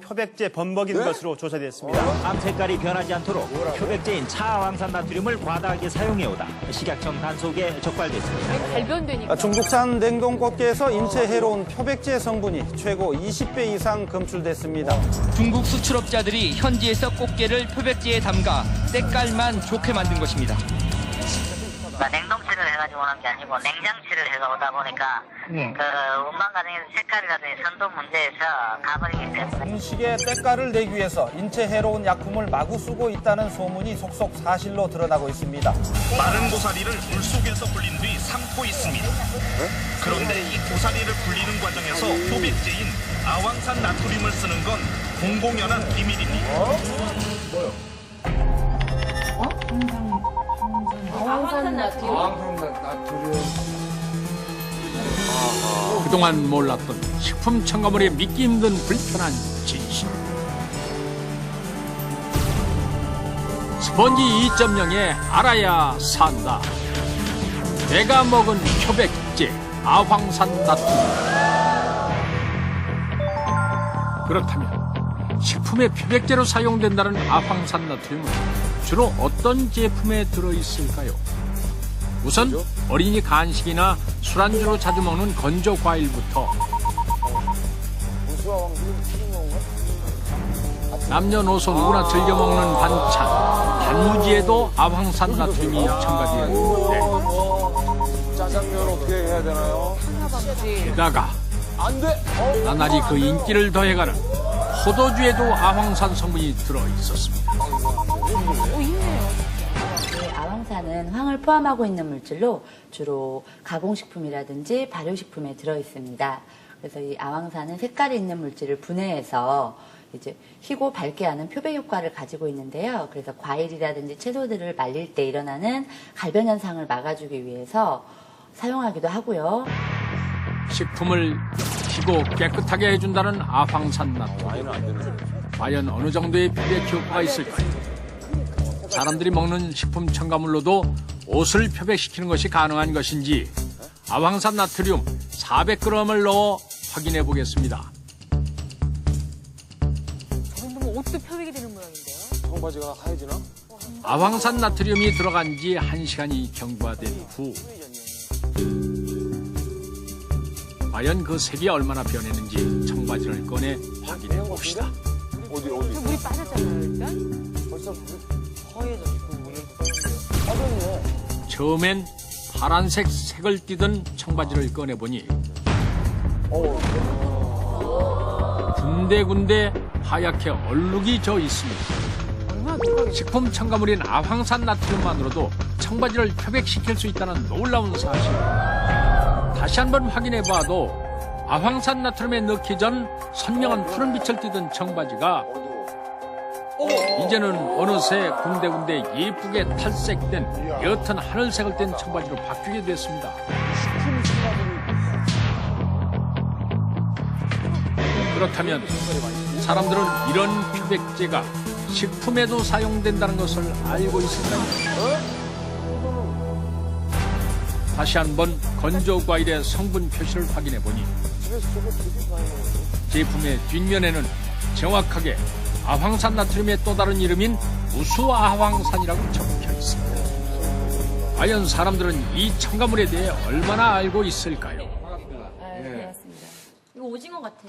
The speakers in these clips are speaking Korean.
표백제 범벅인 것으로 조사됐습니다. 암 색깔이 변하지 않도록 표백제인 차아황산 나트륨을 과다하게 사용해오다 식약청 단속에 적발됐습니다. 발변되니까. 중국산 냉동꽃게에서 인체 해로운 표백제 성분이 최고 20배 이상 검출됐습니다. 중국 수출업자들이 현지에서 꽃게를 표백제에 담가 색깔만 좋게 만든 것입니다. 냉동치를 해가지고 오는 게 아니고 냉장치를 해서 오다 보니까 운반 과정에서 색깔이라든지 선도 문제에서 가버리기 때문에 음식에 때깔을 내기 위해서 인체 해로운 약품을 마구 쓰고 있다는 소문이 속속 사실로 드러나고 있습니다. 마른 고사리를 물속에서 불린 뒤 삶고 있습니다. 그런데 이 고사리를 불리는 과정에서 표백제인 아황산 나트륨을 쓰는 건 공공연한 비밀입니다. 아황산 나트륨. 그동안 몰랐던 식품 첨가물의 믿기 힘든 불편한 진실. 스펀지 2.0에 알아야 산다. 내가 먹은 표백제 아황산 나트륨. 그렇다면 식품의 표백제로 사용된다는 아황산 나트륨은 주로 어떤 제품에 들어있을까요? 우선 어린이 간식이나 술안주로 자주 먹는 건조 과일부터 남녀노소 누구나 즐겨 먹는 반찬 단무지에도 아황산 나트륨이 첨가되어 있는데 짜장면 어떻게 해야 되나요? 게다가 나날이 그 인기를 더해가는 포도주에도 아황산 성분이 들어있었습니다. 아황산은 황을 포함하고 있는 물질로 주로 가공식품이라든지 발효식품에 들어있습니다. 그래서 이 아황산은 색깔이 있는 물질을 분해해서 이제 희고 밝게 하는 표백 효과를 가지고 있는데요. 그래서 과일이라든지 채소들을 말릴 때 일어나는 갈변 현상을 막아주기 위해서 사용하기도 하고요. 식품을 희고 깨끗하게 해준다는 아황산 나트륨. 과연 어느 정도의 표백 효과가 있을까요? 사람들이 먹는 식품 첨가물로도 옷을 표백시키는 것이 가능한 것인지 아황산 나트륨 400g을 넣어 확인해 보겠습니다. 정도면 옷도 표백이 되는 모양인데요. 청바지가 하얘지나? 아황산 나트륨이 들어간 지 1시간이 경과된 후 과연 그 색이 얼마나 변했는지 청바지를 꺼내 확인해 봅시다. 어디? 물이 빠졌잖아요, 일단. 벌써 하얘졌고 물을 빠졌네. 처음엔 파란색 색을 띠던 청바지를 꺼내보니 군데군데 하얗게 얼룩이 져 있습니다. 식품 첨가물인 아황산 나트륨만으로도 청바지를 표백시킬 수 있다는 놀라운 사실. 다시 한번 확인해봐도 아황산 나트륨에 넣기 전 선명한 푸른빛을 띠던 청바지가 이제는 어느새 군데군데 예쁘게 탈색된 옅은 하늘색을 뗀 청바지로 바뀌게 됐습니다. 그렇다면 사람들은 이런 표백제가 식품에도 사용된다는 것을 알고 있을까요? 다시 한번 건조 과일의 성분 표시를 확인해 보니 제품의 뒷면에는 정확하게 아황산 나트륨의 또 다른 이름인 우수아황산이라고 적혀 있습니다. 과연 사람들은 이 첨가물에 대해 얼마나 알고 있을까요? 반갑습니다. 이거 오징어 같아.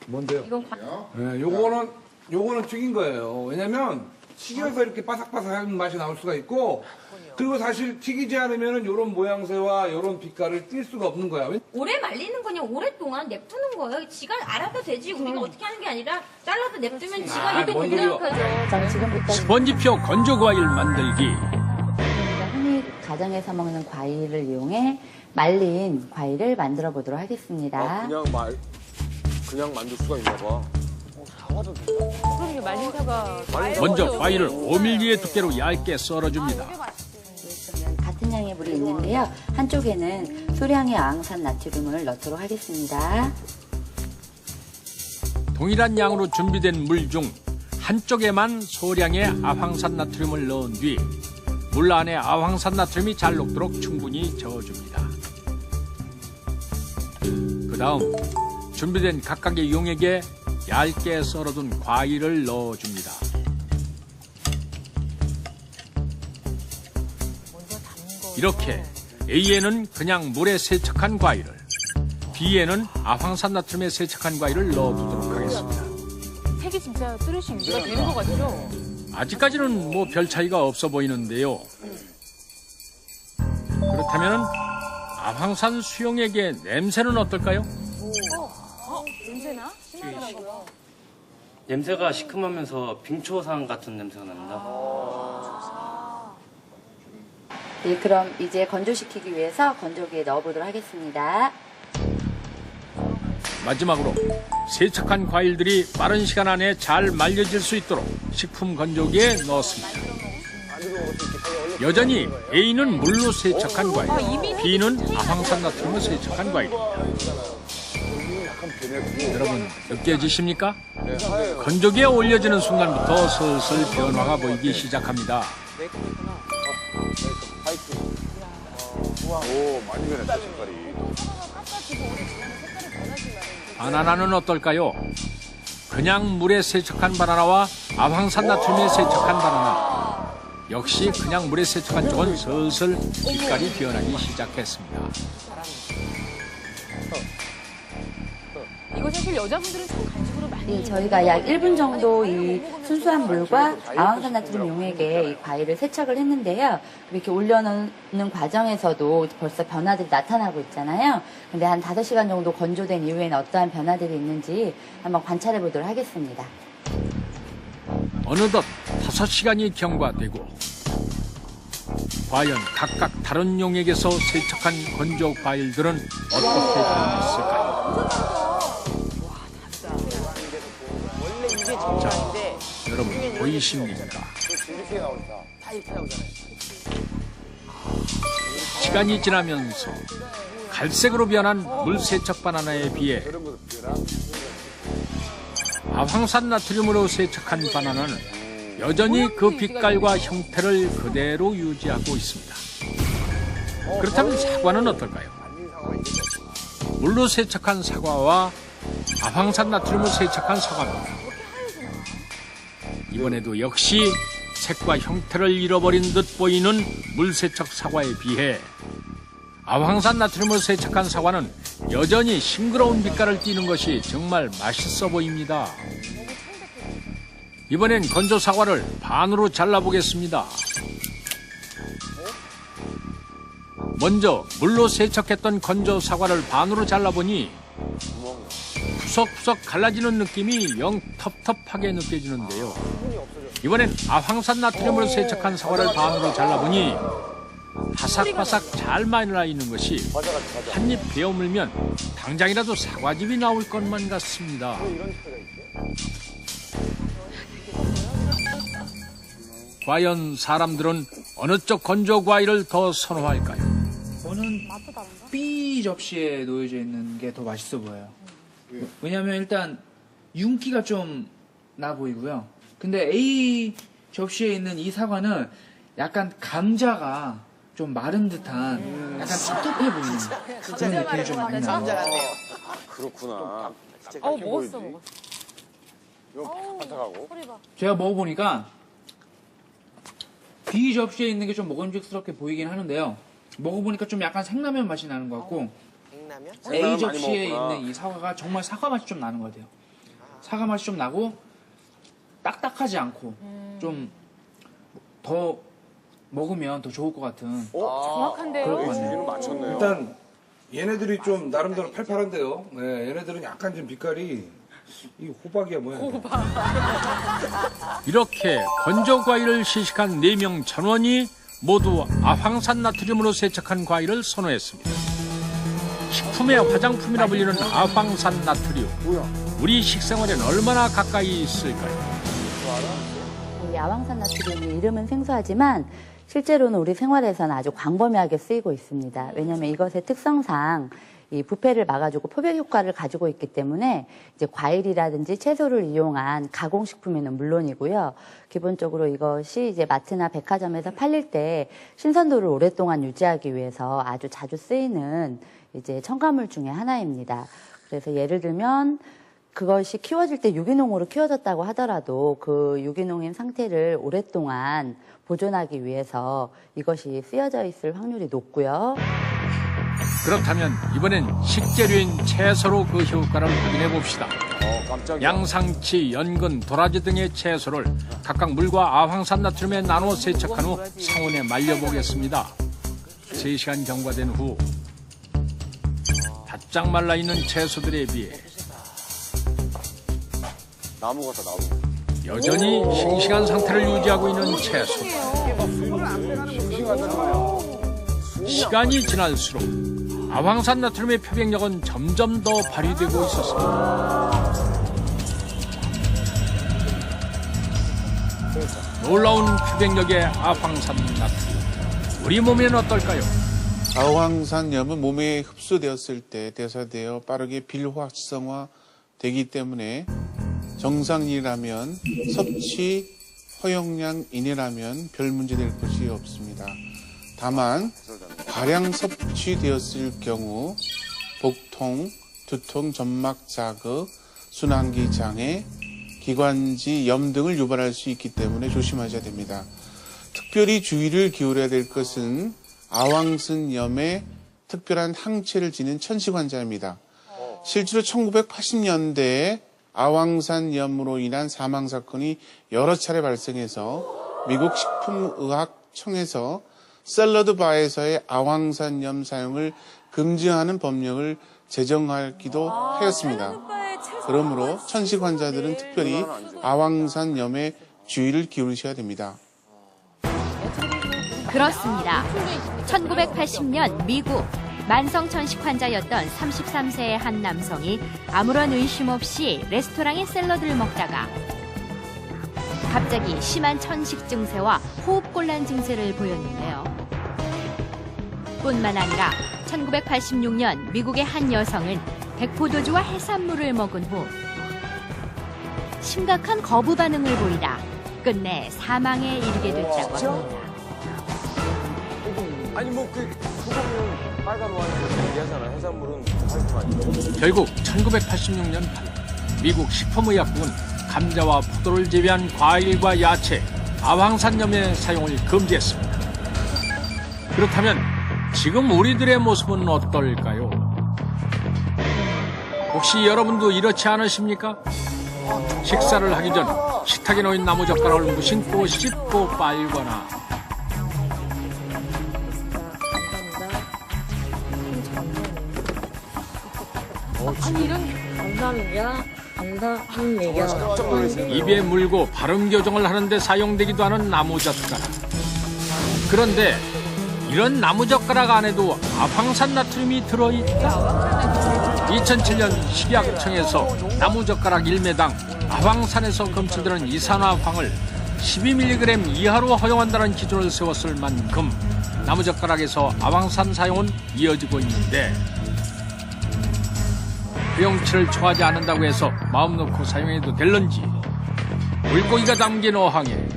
뭔데요? 이건 네, 요거는 튀긴 거예요. 왜냐면 튀겨서 이렇게 바삭바삭한 맛이 나올 수가 있고, 그리고 사실 튀기지 않으면 이런 모양새와 이런 빛깔을 띌 수가 없는 거야. 오래 말리는 거냐 오랫동안 냅두는 거예요. 지가 알아도 되지. 우리가 어떻게 하는 게 아니라 잘라서 냅두면 지가 이렇게 뭔 된다는 소리야. 거죠. 그럼 지금부터 스펀지표 건조 과일 만들기. 우리가 흔히 가정에서 먹는 과일을 이용해 말린 과일을 만들어 보도록 하겠습니다. 그냥 만들 수가 있나 봐. 사과도 된다. 그럼요, 말린 사과. 먼저 과일을 5mm의 두께로 얇게 썰어줍니다. 같은 양의 물이 있는데요. 한쪽에는 소량의 아황산 나트륨을 넣도록 하겠습니다. 동일한 양으로 준비된 물 중 한쪽에만 소량의 아황산 나트륨을 넣은 뒤 물 안에 아황산 나트륨이 잘 녹도록 충분히 저어줍니다. 그 다음 준비된 각각의 용액에 얇게 썰어둔 과일을 넣어줍니다. 이렇게 A에는 그냥 물에 세척한 과일을, B에는 아황산 나트륨에 세척한 과일을 넣어두도록 하겠습니다. 색이 진짜 뚜렷이 유지가 되는 것 같죠? 아직까지는 뭐 별 차이가 없어 보이는데요. 그렇다면 아황산 수용액의 냄새는 어떨까요? 냄새나? 냄새가 시큼하면서 빙초산 같은 냄새가 납니다. 네, 그럼 이제 건조시키기 위해서 건조기에 넣어보도록 하겠습니다. 마지막으로 세척한 과일들이 빠른 시간 안에 잘 말려질 수 있도록 식품 건조기에 넣었습니다. 여전히 A는 물로 세척한 과일, B는 아황산 나트륨으로 세척한 과일입니다. 여러분 느껴지십니까? 건조기에 올려지는 순간부터 슬슬 변화가 보이기 시작합니다. 오, 많이 변했다, 색깔이. 바나나는 어떨까요? 그냥 물에 세척한 바나나와 아황산 나트륨에 세척한 바나나. 역시 그냥 물에 세척한 쪽은 슬슬 빛깔이 변하기 시작했습니다. 이거 사실 여자분들은 참 간식으로 많이. 네, 저희가 약 1분 정도 이 순수한 물과 아황산 나트륨 용액에 이 과일을 세척을 했는데요. 이렇게 올려놓는 과정에서도 벌써 변화들이 나타나고 있잖아요. 근데 한 5시간 정도 건조된 이후에는 어떠한 변화들이 있는지 한번 관찰해 보도록 하겠습니다. 어느덧 5시간이 경과되고 과연 각각 다른 용액에서 세척한 건조 과일들은 어떻게 변했을까요? 자, 여러분 보이십니까? 시간이 지나면서 갈색으로 변한 물세척 바나나에 비해 아황산 나트륨으로 세척한 바나나는 여전히 그 빛깔과 형태를 그대로 유지하고 있습니다. 그렇다면 사과는 어떨까요? 물로 세척한 사과와 아황산 나트륨으로 세척한 사과입니다. 이번에도 역시 색과 형태를 잃어버린 듯 보이는 물세척 사과에 비해 아황산 나트륨으로 세척한 사과는 여전히 싱그러운 빛깔을 띠는 것이 정말 맛있어 보입니다. 이번엔 건조 사과를 반으로 잘라보겠습니다. 먼저 물로 세척했던 건조 사과를 반으로 잘라보니 푸석푸석 갈라지는 느낌이 영 텁텁하게 느껴지는데요. 이번엔 아황산 나트륨으로 세척한 사과를 반으로 잘라보니 바삭바삭 잘 말라 있는 것이 한 입 베어물면 당장이라도 사과즙이 나올 것만 같습니다. 과연 사람들은 어느 쪽 건조 과일을 더 선호할까요? 저는 B 접시에 놓여져 있는 게 더 맛있어 보여요. 왜냐면 일단 윤기가 좀 나 보이고요. 근데 A 접시에 있는 이 사과는 약간 감자가 좀 마른 듯한 약간 텁텁해 보이는 그런 느낌이 좀 많이 나요. 그렇구나. 먹었어. 이거 바삭하고. 제가 먹어보니까 B 접시에 있는 게 좀 먹음직스럽게 보이긴 하는데요. 먹어보니까 좀 약간 생라면 맛이 나는 것 같고 A 접시에 있는 이 사과가 정말 사과 맛이 좀 나는 것 같아요. 사과 맛이 좀 나고 딱딱하지 않고 좀 더 먹으면 더 좋을 것 같은 정확한데요. 그럴 것 같네요. 맞췄네요. 일단 얘네들이 좀 나름대로 팔팔한데요. 네, 얘네들은 약간 좀 빛깔이 이 호박이야 뭐야? 이렇게 건조 과일을 시식한 4명 전원이 모두 아황산 나트륨으로 세척한 과일을 선호했습니다. 식품의 화장품이라 불리는 아황산 나트륨. 우리 식생활엔 얼마나 가까이 있을까요? 이 아황산 나트륨이 이름은 생소하지만 실제로는 우리 생활에서는 아주 광범위하게 쓰이고 있습니다. 왜냐하면 이것의 특성상 이 부패를 막아주고 표백 효과를 가지고 있기 때문에 이제 과일이라든지 채소를 이용한 가공식품에는 물론이고요. 기본적으로 이것이 이제 마트나 백화점에서 팔릴 때 신선도를 오랫동안 유지하기 위해서 아주 자주 쓰이는 이제 첨가물 중에 하나입니다. 그래서 예를 들면 그것이 키워질 때 유기농으로 키워졌다고 하더라도 그 유기농의 상태를 오랫동안 보존하기 위해서 이것이 쓰여져 있을 확률이 높고요. 그렇다면 이번엔 식재료인 채소로 그 효과를 확인해 봅시다. 양상치, 연근, 도라지 등의 채소를 각각 물과 아황산 나트륨에 나눠 세척한 후 상온에 말려보겠습니다. 3시간 경과된 후 바짝 말라있는 채소들에 비해 나무 같아, 나무. 여전히 싱싱한 상태를 유지하고 있는 채소. 시간이 지날수록 아황산 나트륨의 표백력은 점점 더 발휘되고 있었습니다. 놀라운 표백력의 아황산 나트륨. 우리 몸에는 어떨까요? 아황산염은 몸에 흡수되었을 때 대사되어 빠르게 빌활성화 되기 때문에 정상이라면 섭취 허용량 이내라면 별 문제될 것이 없습니다. 다만 과량 섭취되었을 경우 복통, 두통, 점막 자극, 순환기 장애, 기관지 염 등을 유발할 수 있기 때문에 조심하셔야 됩니다. 특별히 주의를 기울여야 될 것은 아황산염에 특별한 항체를 지닌 천식 환자입니다. 실제로 1980년대에 아황산염으로 인한 사망 사건이 여러 차례 발생해서 미국 식품의학청에서 샐러드 바에서의 아황산염 사용을 금지하는 법령을 제정하기도 하였습니다. 그러므로 천식 환자들은 특별히 아황산염에 주의를 기울이셔야 됩니다. 그렇습니다. 1980년 미국 만성 천식 환자였던 33세의 한 남성이 아무런 의심 없이 레스토랑의 샐러드를 먹다가 갑자기 심한 천식 증세와 호흡곤란 증세를 보였는데요. 뿐만 아니라 1986년 미국의 한 여성은 백포도주와 해산물을 먹은 후 심각한 거부 반응을 보이다 끝내 사망에 이르게 됐다고 합니다. 아니 소금은 빨간 와인 얘기하잖아. 해산물은 화이트 와인. 결국 1986년 8월 미국 식품의약국은 감자와 포도를 재배한 과일과 야채, 아황산염의 사용을 금지했습니다. 그렇다면 지금 우리들의 모습은 어떨까요? 혹시 여러분도 이렇지 않으십니까? 식사를 하기 전 식탁에 놓인 나무젓가락을 무심코 씹고 빨거나 아니 이런 감사합니다. 입에 물고 발음 교정을 하는데 사용되기도 하는 나무젓가락. 그런데 이런 나무젓가락 안에도 아황산 나트륨이 들어있다. 2007년 식약청에서 나무젓가락 1매당 아황산에서 검출되는 이산화황을 12mg 이하로 허용한다는 기준을 세웠을 만큼 나무젓가락에서 아황산 사용은 이어지고 있는데 부영치를 초하지 않는다고 해서 마음 놓고 사용해도 될런지 물고기가 담긴 어항에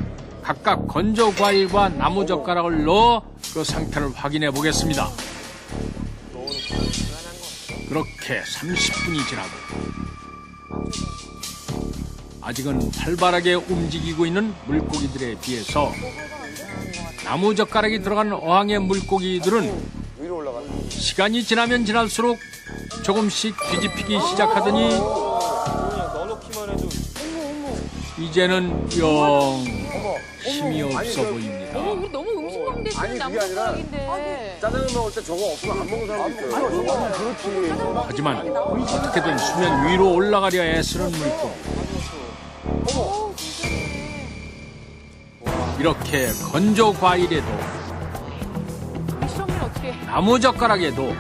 각각 건조 과일과 나무젓가락을 넣어 그 상태를 확인해 보겠습니다. 그렇게 30분이 지나고 아직은 활발하게 움직이고 있는 물고기들에 비해서 나무젓가락이 들어간 어항의 물고기들은 시간이 지나면 지날수록 조금씩 뒤집히기 시작하더니 이제는 영 힘이 없어 보입니다. 우리 너무 음식 먹는데 지금 나무젓가락인데. 짜장면 먹을 때 저거 없으면 안 먹는 사람도 있어요. 그렇지. 하지만 어떻게든 수면 위로 올라가려 애쓰는 물고기. 이렇게 건조 과일에도 나무젓가락에도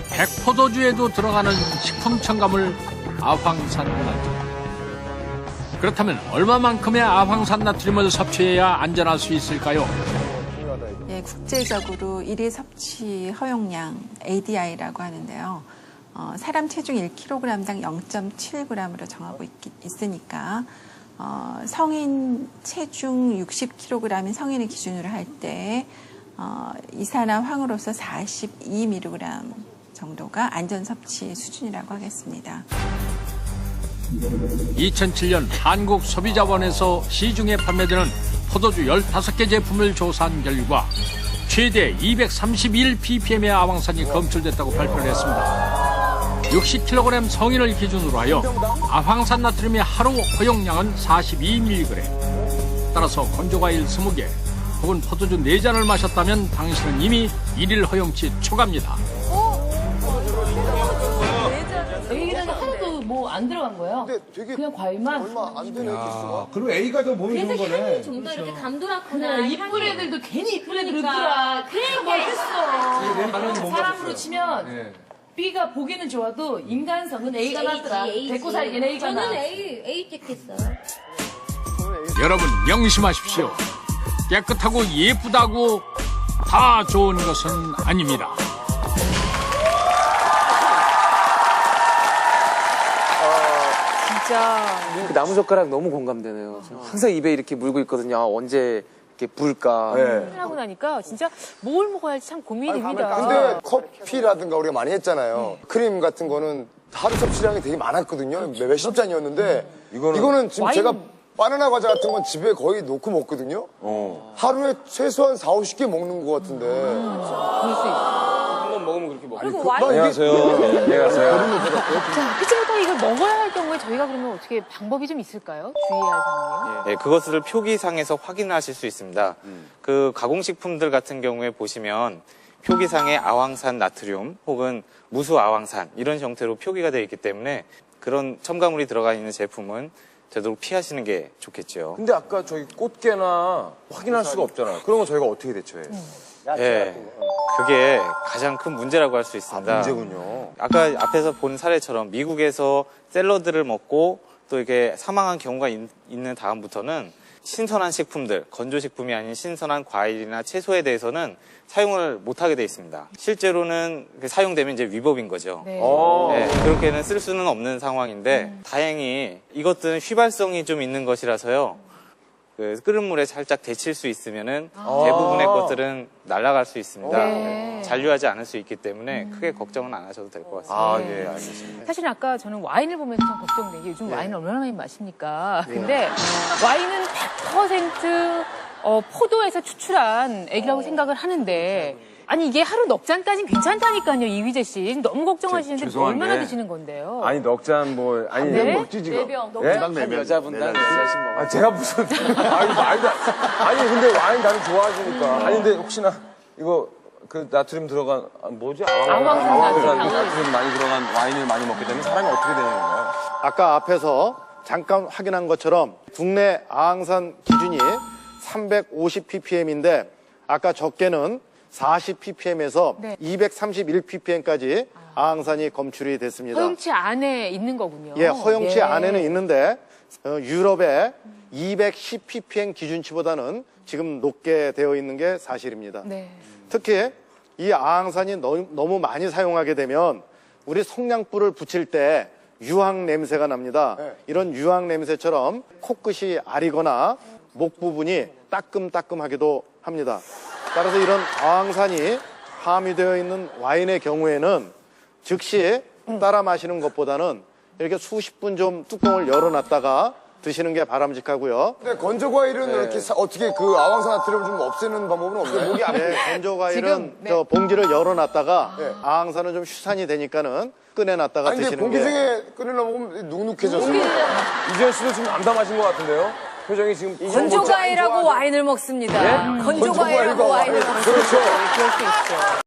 백포도주에도 들어가는 식품 첨가물 아황산 나트륨. 그렇다면 얼마만큼의 아황산 나트륨을 섭취해야 안전할 수 있을까요? 예, 국제적으로 1일 섭취 허용량 ADI라고 하는데요. 사람 체중 1kg당 0.7g으로 정하고 있으니까 성인 체중 60kg인 성인을 기준으로 할 때 이산화황으로서 42mg 정도가 안전 섭취 수준이라고 하겠습니다. 2007년 한국소비자원에서 시중에 판매되는 포도주 15개 제품을 조사한 결과 최대 231ppm의 아황산이 검출됐다고 발표를 했습니다. 60kg 성인을 기준으로 하여 아황산 나트륨의 하루 허용량은 42mg. 따라서 건조과일 20개 혹은 포도주 4잔을 마셨다면 당신은 이미 1일 허용치 초과입니다. A는 하나도 뭐 안 들어간 거예요? 근데 되게 그냥 과일만? 얼마 안 되네 개수가. 그리고 A가 더 몸에 좋은 그래서 향이 거네. 좀 더 이렇게 감돌았구나. 그래, 이쁜 애들도 괜히 이쁜 애들 그러니까. 없더라. 그래, 멋있어. 못 사람으로 먹었어요. 치면 네. B가 보기는 좋아도 인간성은 A가 낫더라. 데리고 살기는 A가 나. 저는 A 택했어요. 여러분 명심하십시오. 깨끗하고 예쁘다고 다 좋은 것은 아닙니다. 진짜. 그 나무젓가락 너무 공감되네요. 항상 입에 이렇게 물고 있거든요. 언제 이렇게 불까. 하고 나니까 진짜 뭘 먹어야 할지 참 고민이 됩니다. 근데 커피라든가 우리가 많이 했잖아요. 크림 같은 거는 하루 섭취량이 되게 많았거든요. 몇십 잔이었는데 이거는 지금 제가 바나나 과자 같은 건 집에 거의 놓고 먹거든요. 하루에 최소한 4, 50개 먹는 것 같은데. 그럴 수 있어. 한 번 먹으면 그렇게 먹어. 그리고 와인. 안녕하세요. 자, 그치부터 이걸 먹어야 할 경우에 저희가 그러면 어떻게 방법이 좀 있을까요? 주의해야 할 상황이요? 네, 그것을 표기상에서 확인하실 수 있습니다. 그 가공식품들 같은 경우에 보시면 표기상에 아황산 나트륨 혹은 무수 아황산 이런 형태로 표기가 되어 있기 때문에 그런 첨가물이 들어가 있는 제품은 되도록 피하시는 게 좋겠죠. 근데 아까 저희 꽃게나 확인할 수가 없잖아요. 그런 거 저희가 어떻게 대처해요? 예, 그게 가장 큰 문제라고 할 수 있습니다. 문제군요. 아까 앞에서 본 사례처럼 미국에서 샐러드를 먹고 또 이게 사망한 경우가 있는 다음부터는 신선한 식품들, 건조식품이 아닌 신선한 과일이나 채소에 대해서는 사용을 못하게 돼 있습니다. 실제로는 사용되면 이제 위법인 거죠. 네. 네, 그렇게는 쓸 수는 없는 상황인데 다행히 이것들은 휘발성이 좀 있는 것이라서요. 그 끓은 물에 살짝 데칠 수 있으면은 대부분의 것들은 날아갈 수 있습니다. 네. 잔류하지 않을 수 있기 때문에 크게 걱정은 안 하셔도 될 것 같습니다. 아, 예, 알겠습니다. 사실 아까 저는 와인을 보면서 참 걱정된 게 요즘 와인을 얼마나 많이 마십니까? 근데 와인은 100% 포도에서 추출한 액이라고 생각을 하는데 아니 이게 하루 넉 잔까지는 괜찮다니까요, 이휘재 씨. 너무 걱정하시는데 죄송한데. 얼마나 드시는 건데요? 아니, 넉잔 뭐, 아니, 네? 먹지 지금. 4병, 예? 넉 잔? 여자분당 4잔씩 먹어. 아, 제가 무슨. 아니, 아니, 근데 와인 다들 좋아하시니까. 아니, 근데 혹시나 이거 그 나트륨 들어간, 뭐지? 아황산 나트륨 많이 들어간 와인을 많이 먹게 되면 사람이 어떻게 되는 건가요? 아까 앞에서 잠깐 확인한 것처럼 국내 아황산 기준이 350ppm인데 아까 적게는 40ppm에서 네. 231ppm까지 아황산이 검출이 됐습니다. 허용치 안에 있는 거군요. 예, 허용치 예. 안에는 있는데 유럽의 210ppm 기준치보다는 지금 높게 되어 있는 게 사실입니다. 네. 특히 이 아황산이 너무 많이 사용하게 되면 우리 성냥불을 붙일 때 유황 냄새가 납니다. 이런 유황 냄새처럼 코끝이 아리거나 목 부분이 따끔따끔하기도 합니다. 따라서 이런 아황산이 함유되어 있는 와인의 경우에는 즉시 따라 마시는 것보다는 이렇게 수십 분 좀 뚜껑을 열어놨다가 드시는 게 바람직하고요. 근데 건조 과일은 이렇게 어떻게 그 아황산 나트륨을 좀 없애는 방법은 없나요? 목이 네, 건조 과일은 지금, 네. 저 봉지를 열어놨다가 아황산은 좀 휴산이 되니까는 꺼내놨다가 아니 근데 드시는 공기 게. 중에 끓여놓으 먹으면 눅눅해져서. 이재현 씨도 지금 암담하신 것 같은데요? 표정이 지금. 건조과일하고 와인을 먹습니다. 건조과일하고 와인을 먹습니다. 그렇죠. 그럴 수 있죠.